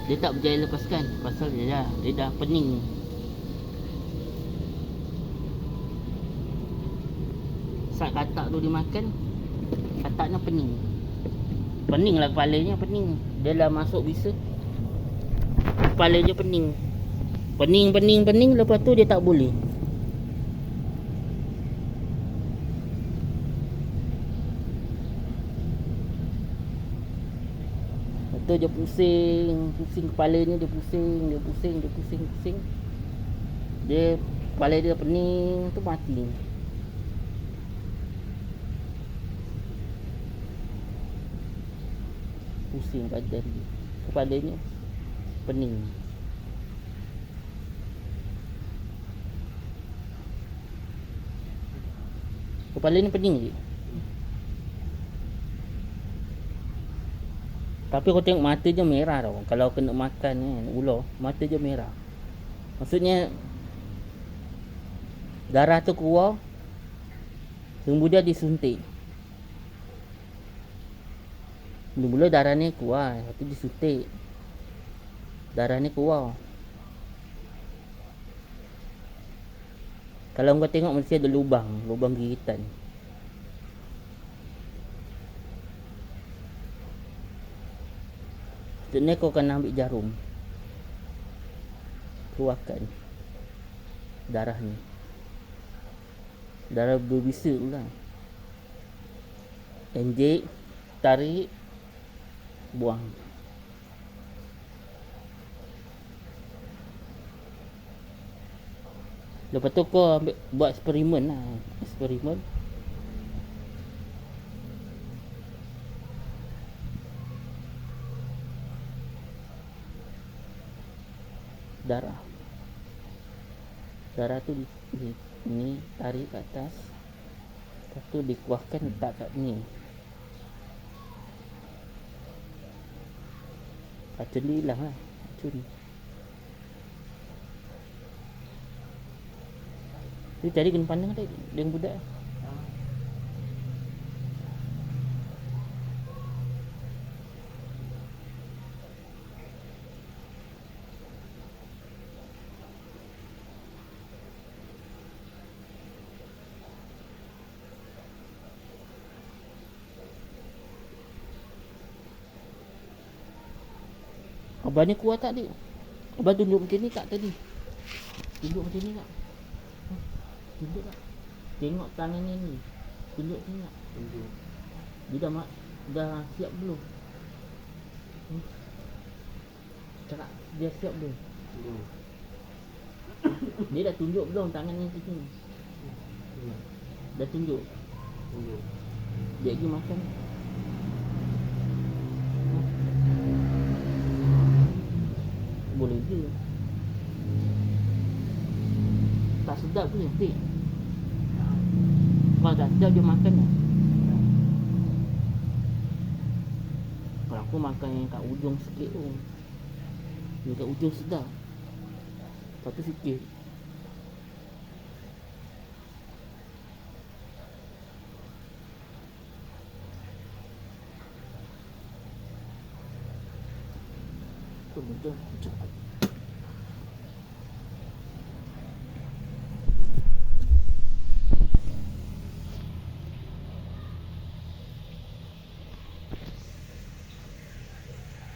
Dia tak berjaya lepaskan pasal dia dah pening. Saat katak tu dimakan, kataknya pening. Pening lah kepalanya, pening. Dia dah masuk bisa, kepala dia pening. Pening, lepas tu dia tak boleh. Lepas tu dia pusing kepalanya, dia pusing. Dia, kepala dia pening, tu mati. Pusing badan dia, kepalanya pening. Kepala ni pening je. Tapi kau tengok mata je merah tau. Kalau kena makan kan ular, mata je merah. Maksudnya darah tu keluar, kemudian disuntik. Mula-mula darah ni keluar, lepas tu disuntik. Darah ni keluar. Kalau kau tengok mesti ada lubang gigitan. Maksudnya kau kena ambil jarum, keluarkan darah ni. Darah berbisa pula. Injek, tarik, buang. Lepas tu kau buat eksperimen lah. Eksperimen. Darah tu ni tarik ke atas. Lepas tu dikeluarkan, letak kat ni. Racun dia hilang lah. Racun. Dia tadi kena pandang tadi dengan budak. Abang ni kuat tak dia? Abang tunjuk macam ni tak tadi? Tunjuk macam ni tak? Tunjuk tak? Tengok tangan ni. Tunjuk sini tak? Tunjuk. Dia dah siap belum? Cakap dia siap belum? Belum. Dia dah tunjuk belum tangan ni ke sini? Dah tunjuk? Tunjuk. Dia pergi makan. Boleh je. Tak sedap ke nanti? Kalau tak sedap dia makan lah. Kalau aku makan yang kat ujung sikit tu, yang kat ujung sedap. Satu sikit. Betul.